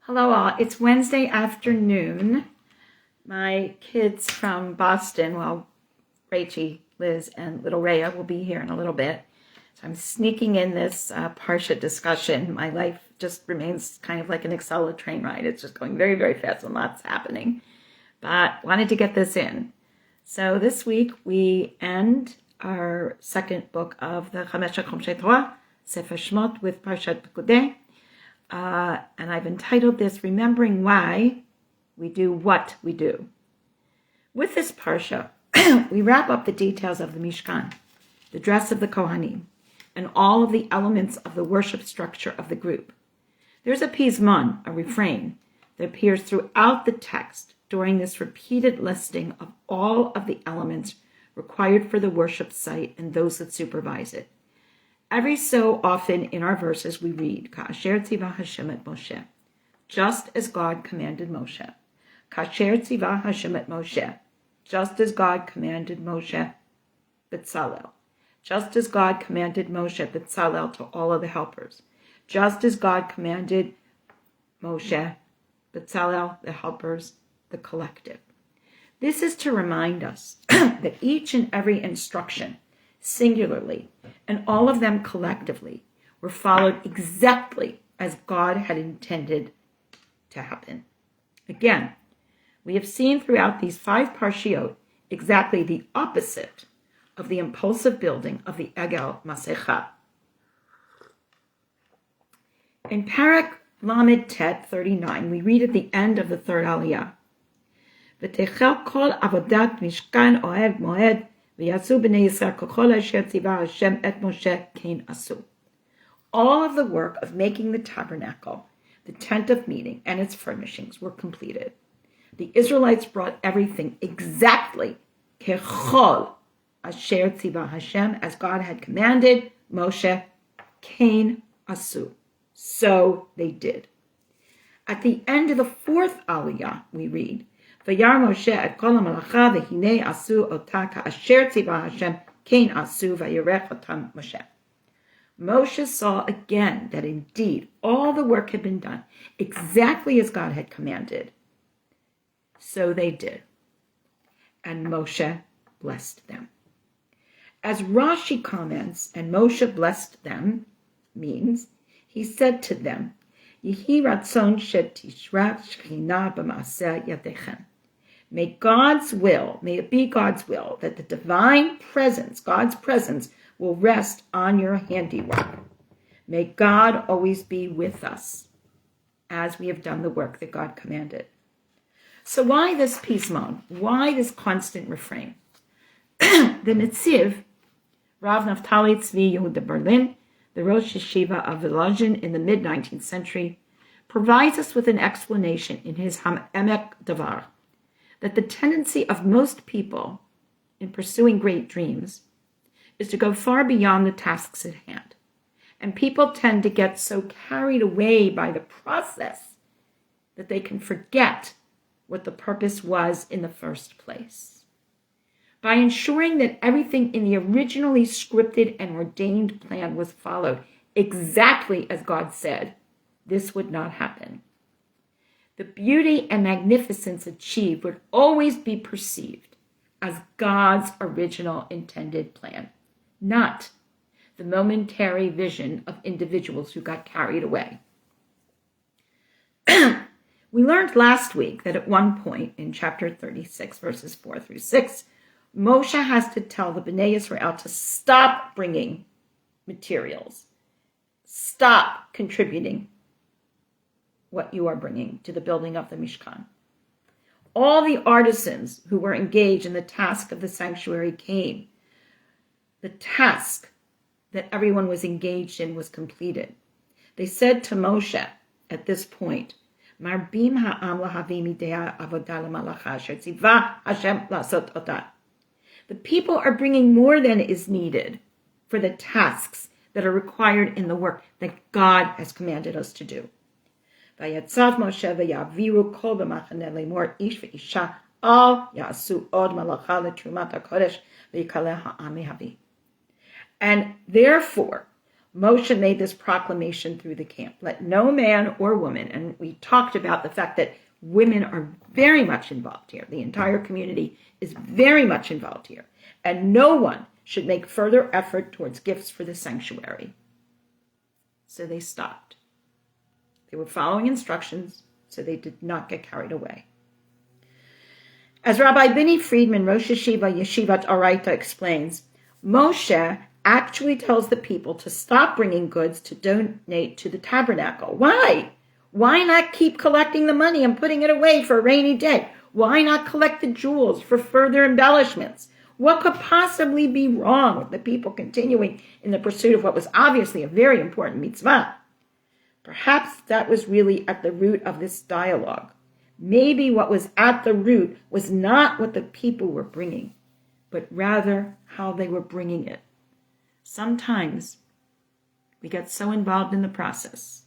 Hello all, it's Wednesday afternoon. My kids from Boston, Rachie, Liz, and little Rhea will be here in a little bit. So I'm sneaking in this Parsha discussion. My life just remains kind of like an Excel train ride. It's just going very, very fast and lots happening. But wanted to get this in. So this week we end our second book of the Parshat of Sefer Shemot with Parshat Pekudei. And I've entitled this, Remembering Why We Do What We Do. With this Parsha, we wrap up the details of the Mishkan, the dress of the Kohanim, and all of the elements of the worship structure of the group. There's a PIZMON, a refrain, that appears throughout the text during this repeated listing of all of the elements required for the worship site and those that supervise it. Every so often in our verses we read, Kasher tzivah Hashem et Moshe, just as God commanded Moshe. Kasher tzivah Hashem et Moshe, just as God commanded Moshe Betzalel. Just as God commanded Moshe Betzalel to all of the helpers. Just as God commanded Moshe Betzalel, the helpers, the collective. This is to remind us that each and every instruction, singularly, and all of them collectively, were followed exactly as God had intended to happen. Again, we have seen throughout these 5 Parshiot exactly the opposite of the impulsive building of the Egel Masecha. In Parak Lamed Tet 39, we read at the end of the third Aliyah, V'techel kol avodat Mishkan oed moed v'yasu b'nei Yisrael kol asher tzivah Hashem et Moshe kein asu. All of the work of making the tabernacle, the tent of meeting, and its furnishings were completed. The Israelites brought everything exactly kechol asher tzivah Hashem, as God had commanded Moshe, kein asu. So they did. At the end of the 4th Aliyah, we read, Vayar Moshe et kol ha-malacha v'hinei asu ota ka'asher tzivah Hashem kein asu vayirech otam Moshe. Moshe saw again that indeed all the work had been done exactly as God had commanded. So they did. And Moshe blessed them. As Rashi comments, and Moshe blessed them, means he said to them, Yehi ratzon shetishrat shechina b'maaseh yadechem. May it be God's will that the divine presence, God's presence, will rest on your handiwork. May God always be with us as we have done the work that God commanded. So why this PIZMON? Why this constant refrain? The Netziv, Rav Naftali Tzvi Yehuda Berlin, the Rosh Yeshiva of Volozhin in the mid-19th century, provides us with an explanation in his Emek Davar, that the tendency of most people in pursuing great dreams is to go far beyond the tasks at hand. And people tend to get so carried away by the process that they can forget what the purpose was in the first place. By ensuring that everything in the originally scripted and ordained plan was followed exactly as God said, this would not happen. The beauty and magnificence achieved would always be perceived as God's original intended plan, not the momentary vision of individuals who got carried away. We learned last week that at one point in chapter 36, verses 4 through 6, Moshe has to tell the Bnei Israel to stop bringing materials, stop contributing what you are bringing to the building of the Mishkan. All the artisans who were engaged in the task of the sanctuary came. The task that everyone was engaged in was completed. They said to Moshe at this point, Marbim ha'am lahavim idea avodah l'malacha asher tzivah Hashem lasot otah. The people are bringing more than is needed for the tasks that are required in the work that God has commanded us to do. Vayatzav Moshe v'yaviru kol b'machaneh lemor ish v'isha al ya'asu od malacha l'trumat hakodesh v'yikaleh ha'am mehavi. And therefore, Moshe made this proclamation through the camp. Let no man or woman, and we talked about the fact that women are very much involved here. The entire community is very much involved here. And no one should make further effort towards gifts for the sanctuary. So they stopped. They were following instructions, so they did not get carried away. As Rabbi Bini Friedman, Rosh Yeshiva, Yeshivat Araita explains, Moshe actually tells the people to stop bringing goods to donate to the tabernacle. Why? Why not keep collecting the money and putting it away for a rainy day? Why not collect the jewels for further embellishments? What could possibly be wrong with the people continuing in the pursuit of what was obviously a very important mitzvah? Perhaps that was really at the root of this dialogue. Maybe what was at the root was not what the people were bringing, but rather how they were bringing it. Sometimes we get so involved in the process,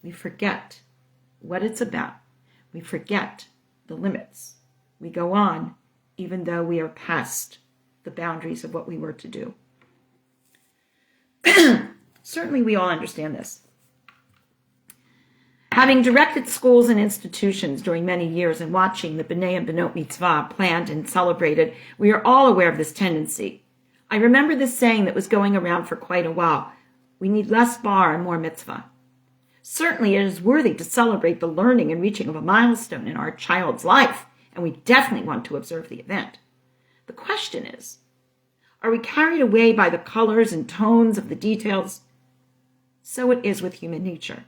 we forget what it's about. We forget the limits. We go on even though we are past the boundaries of what we were to do. Certainly we all understand this. Having directed schools and institutions during many years and watching the B'nai and B'not Mitzvah planned and celebrated, we are all aware of this tendency. I remember this saying that was going around for quite a while. We need less bar and more mitzvah. Certainly it is worthy to celebrate the learning and reaching of a milestone in our child's life, and we definitely want to observe the event. The question is, are we carried away by the colors and tones of the details? So it is with human nature.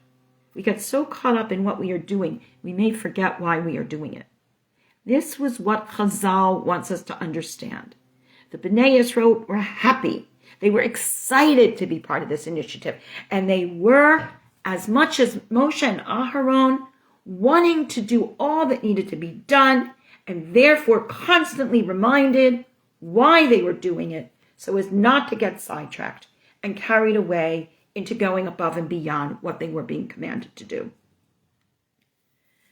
We get so caught up in what we are doing, we may forget why we are doing it. This was what Chazal wants us to understand. The B'nai Yisrael were happy. They were excited to be part of this initiative. And they were, as much as Moshe and Aharon, wanting to do all that needed to be done, and therefore constantly reminded why they were doing it, so as not to get sidetracked and carried away into going above and beyond what they were being commanded to do.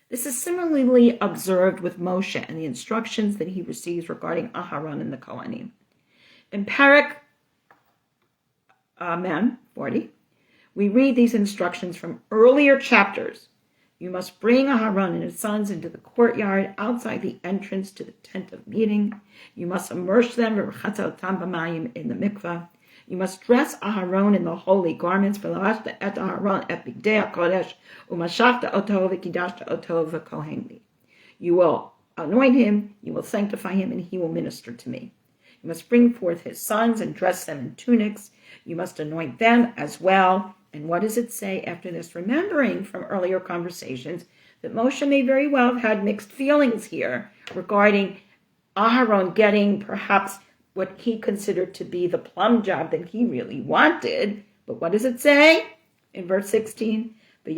This is similarly observed with Moshe and the instructions that he receives regarding Aharon and the Kohanim. In Parak 40, we read these instructions from earlier chapters. You must bring Aharon and his sons into the courtyard outside the entrance to the tent of meeting. You must immerse them in the mikvah. You must dress Aharon in the holy garments. You will anoint him, you will sanctify him, and he will minister to me. You must bring forth his sons and dress them in tunics. You must anoint them as well. And what does it say after this? Remembering from earlier conversations that Moshe may very well have had mixed feelings here regarding Aharon getting perhaps what he considered to be the plum job that he really wanted. But what does it say? In verse 16, and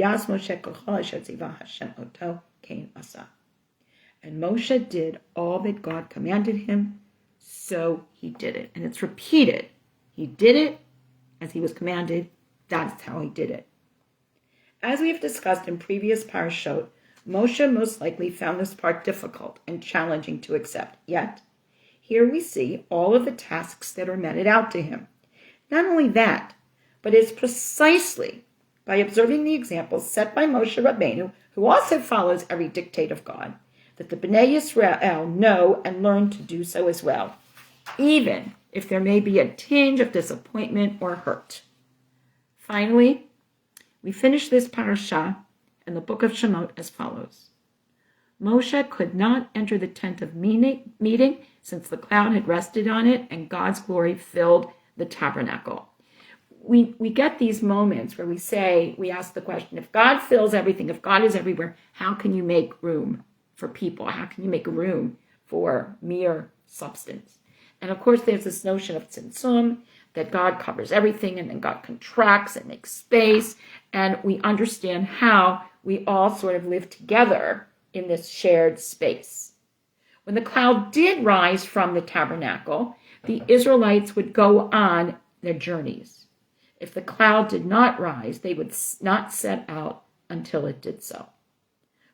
Moshe did all that God commanded him, so he did it. And it's repeated. He did it as he was commanded. That's how he did it. As we have discussed in previous Parshot, Moshe most likely found this part difficult and challenging to accept. Yet, here we see all of the tasks that are meted out to him. Not only that, but it's precisely by observing the examples set by Moshe Rabbeinu, who also follows every dictate of God, that the B'nai Yisrael know and learn to do so as well, even if there may be a tinge of disappointment or hurt. Finally, we finish this parasha in the book of Shemot as follows. Moshe could not enter the tent of meeting since the cloud had rested on it and God's glory filled the tabernacle. We get these moments where we ask the question, if God fills everything, if God is everywhere, how can you make room for people? How can you make room for mere substance? And of course, there's this notion of tzimtzum, that God covers everything and then God contracts and makes space. And we understand how we all sort of live together in this shared space. When the cloud did rise from the tabernacle, the Israelites would go on their journeys. If the cloud did not rise, they would not set out until it did so.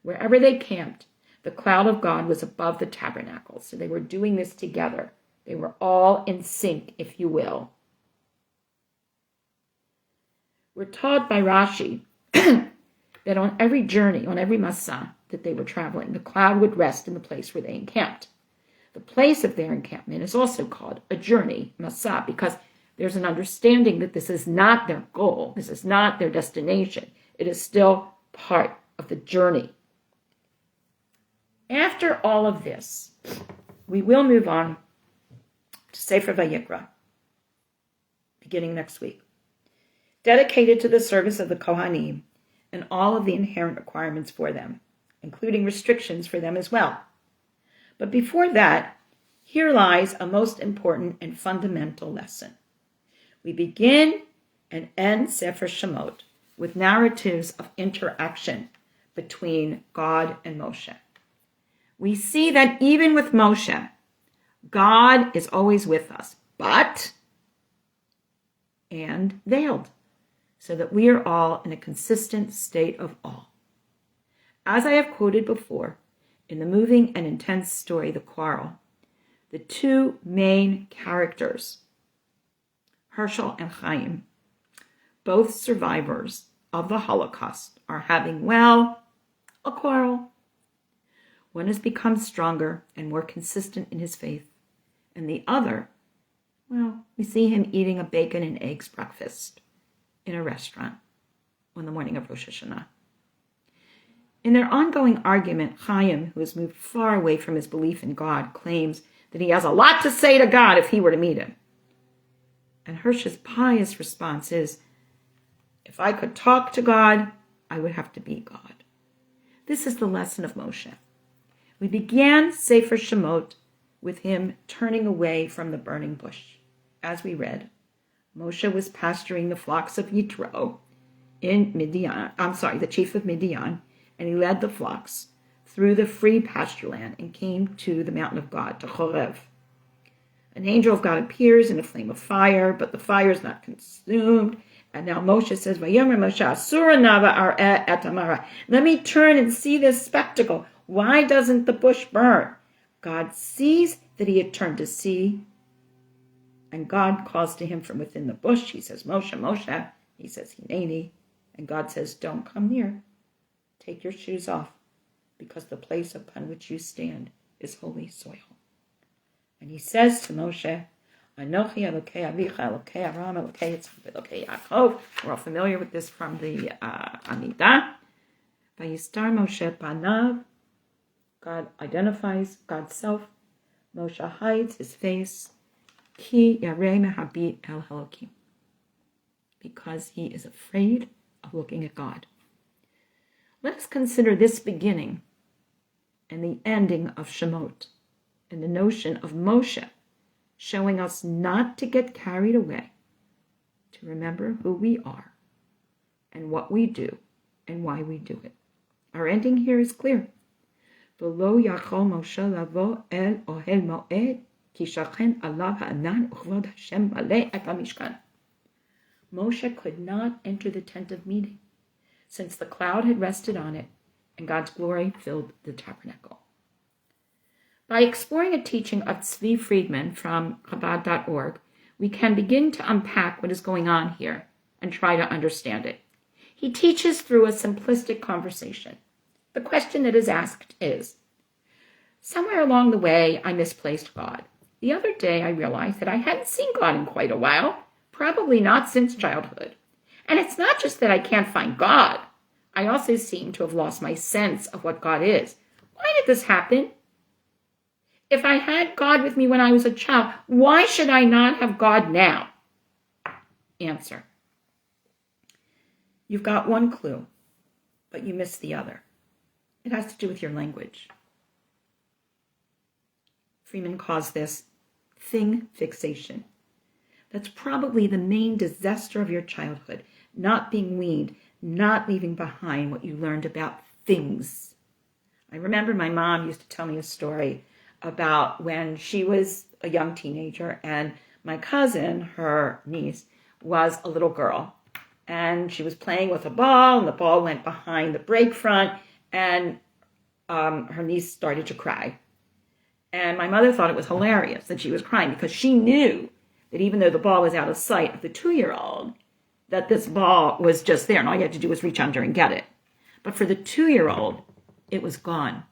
Wherever they camped, the cloud of God was above the tabernacle. So they were doing this together. They were all in sync, if you will. We're taught by Rashi that on every journey, on every masa that they were traveling, the cloud would rest in the place where they encamped. The place of their encampment is also called a journey, masa, because there's an understanding that this is not their goal, this is not their destination. It is still part of the journey. After all of this, we will move on to Sefer Vayikra, beginning next week, dedicated to the service of the Kohanim and all of the inherent requirements for them, including restrictions for them as well. But before that, here lies a most important and fundamental lesson. We begin and end Sefer Shemot with narratives of interaction between God and Moshe. We see that even with Moshe, God is always with us, and veiled, so that we are all in a consistent state of awe. As I have quoted before, in the moving and intense story, The Quarrel, the two main characters, Herschel and Chaim, both survivors of the Holocaust, are having, a quarrel. One has become stronger and more consistent in his faith, and the other, we see him eating a bacon and eggs breakfast in a restaurant on the morning of Rosh Hashanah. In their ongoing argument, Chaim, who has moved far away from his belief in God, claims that he has a lot to say to God if he were to meet him. And Hirsch's pious response is, if I could talk to God, I would have to be God. This is the lesson of Moshe. We began Sefer Shemot with him turning away from the burning bush. As we read, Moshe was pasturing the flocks of Yitro in Midian, the chief of Midian, and he led the flocks through the free pasture land and came to the mountain of God, to Chorev. An angel of God appears in a flame of fire, but the fire is not consumed. And now Moshe says, Vayomer Moshe, Asura Nava Ar'eh et Amara. Let me turn and see this spectacle. Why doesn't the bush burn? God sees that he had turned to see, and God calls to him from within the bush. He says, Moshe, Moshe. He says, Hineni. And God says, don't come near. Take your shoes off, because the place upon which you stand is holy soil. And he says to Moshe, Anochi Elokei Avicha, Elokei Aram, Elokei Yitzchak, Elokei Yaakov. We're all familiar with this from the Amidah. Vayistar Moshe Panav. God identifies God's self. Moshe hides his face. Ki Yarei Mehabit El Elokim. Because he is afraid of looking at God. Let us consider this beginning and the ending of Shemot, and the notion of Moshe showing us not to get carried away, to remember who we are and what we do and why we do it. Our ending here is clear. V'lo yachol Moshe lavo el ohel moed ki shachen alav ha'anan uchvod Hashem maleh et Mishkan. Moshe could not enter the tent of meeting, since the cloud had rested on it and God's glory filled the tabernacle. By exploring a teaching of Tzvi Friedman from Chabad.org, we can begin to unpack what is going on here and try to understand it. He teaches through a simplistic conversation. The question that is asked is, somewhere along the way, I misplaced God. The other day, I realized that I hadn't seen God in quite a while, probably not since childhood. And it's not just that I can't find God. I also seem to have lost my sense of what God is. Why did this happen? If I had God with me when I was a child, why should I not have God now? Answer. You've got one clue, but you missed the other. It has to do with your language. Freeman calls this thing fixation. That's probably the main disaster of your childhood, not being weaned, not leaving behind what you learned about things. I remember my mom used to tell me a story about when she was a young teenager and my cousin, her niece, was a little girl. And she was playing with a ball and the ball went behind the brake front and her niece started to cry. And my mother thought it was hilarious that she was crying because she knew that even though the ball was out of sight of the 2-year-old, that this ball was just there and all you had to do was reach under and get it. But for the 2-year-old, it was gone.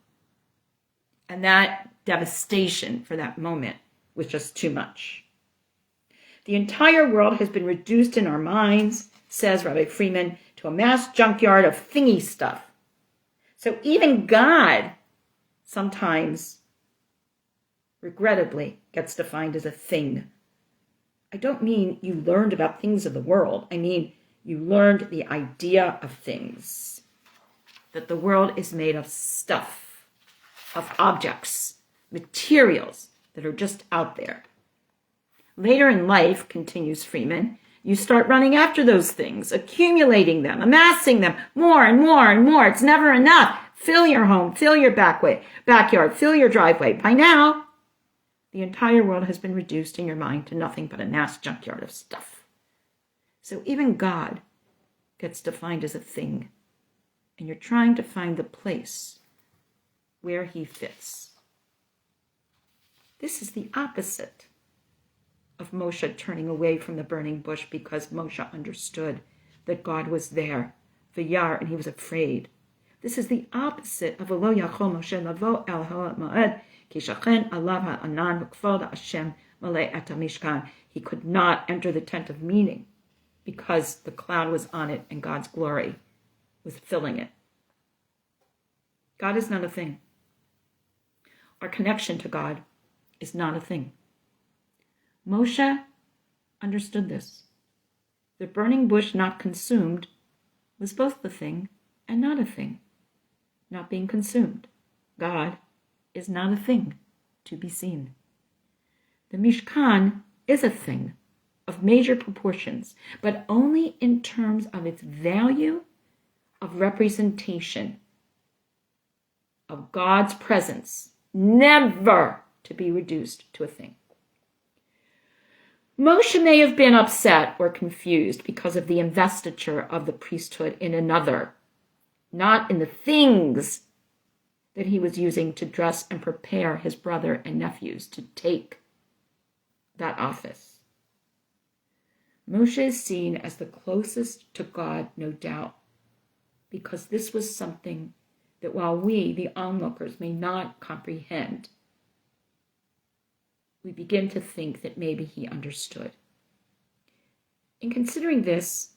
And that devastation for that moment was just too much. The entire world has been reduced in our minds, says Rabbi Freeman, to a mass junkyard of thingy stuff. So even God sometimes, regrettably, gets defined as a thing. I don't mean you learned about things of the world. I mean you learned the idea of things. That the world is made of stuff, of objects, materials that are just out there. Later in life, continues Freeman, you start running after those things, accumulating them, amassing them, more and more and more. It's never enough. Fill your home, fill your backyard, fill your driveway. By now, the entire world has been reduced in your mind to nothing but a mass junkyard of stuff. So even God gets defined as a thing, and you're trying to find the place where he fits. This is the opposite of Moshe turning away from the burning bush because Moshe understood that God was there, v'yar, and he was afraid. This is the opposite of V'lo yachol Moshe lavo el ha'moed ki shachen alav ha'anan v'kvod Hashem malei et Mishkan. He could not enter the tent of meeting because the cloud was on it and God's glory was filling it. God is not a thing. Our connection to God is not a thing. Moshe understood this. The burning bush not consumed was both the thing and not a thing. Not being consumed. God is not a thing to be seen. The Mishkan is a thing of major proportions, but only in terms of its value of representation of God's presence, never to be reduced to a thing. Moshe may have been upset or confused because of the investiture of the priesthood in another, not in the things that he was using to dress and prepare his brother and nephews to take that office. Moshe is seen as the closest to God, no doubt, because this was something that while we, the onlookers, may not comprehend, we begin to think that maybe he understood. In considering this,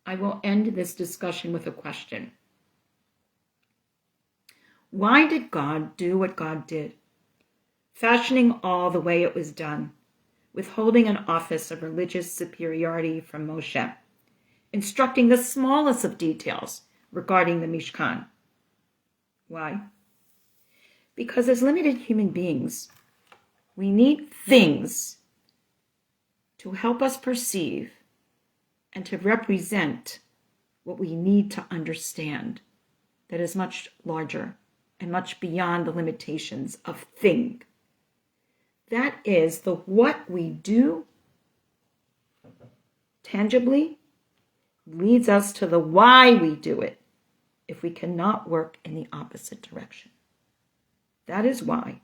I will end this discussion with a question. Why did God do what God did, fashioning all the way it was done, withholding an office of religious superiority from Moshe, instructing the smallest of details regarding the Mishkan? Why? Because as limited human beings, we need things to help us perceive and to represent what we need to understand that is much larger and much beyond the limitations of thing. That is the what we do tangibly leads us to the why we do it if we cannot work in the opposite direction. That is why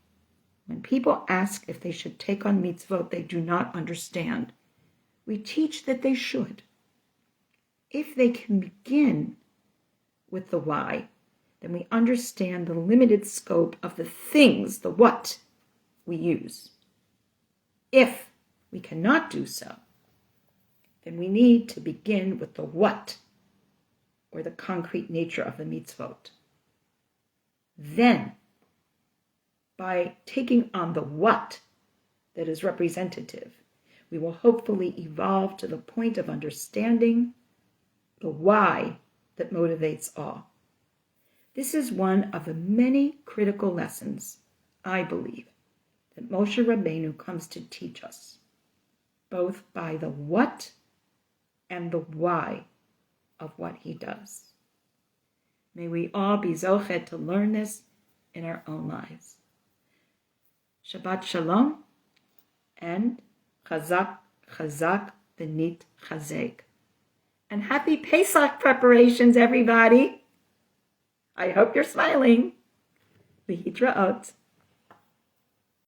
when people ask if they should take on mitzvot they do not understand, we teach that they should. If they can begin with the why, then we understand the limited scope of the things, the what we use. If we cannot do so, then we need to begin with the what, or the concrete nature of the mitzvot. Then, by taking on the what that is representative, we will hopefully evolve to the point of understanding the why that motivates all. This is one of the many critical lessons, I believe, that Moshe Rabbeinu comes to teach us, both by the what and the why of what he does. May we all be zochet to learn this in our own lives. Shabbat Shalom and Chazak, Chazak, Benit Chazek. And happy Pesach preparations, everybody. I hope you're smiling. V'hitraot.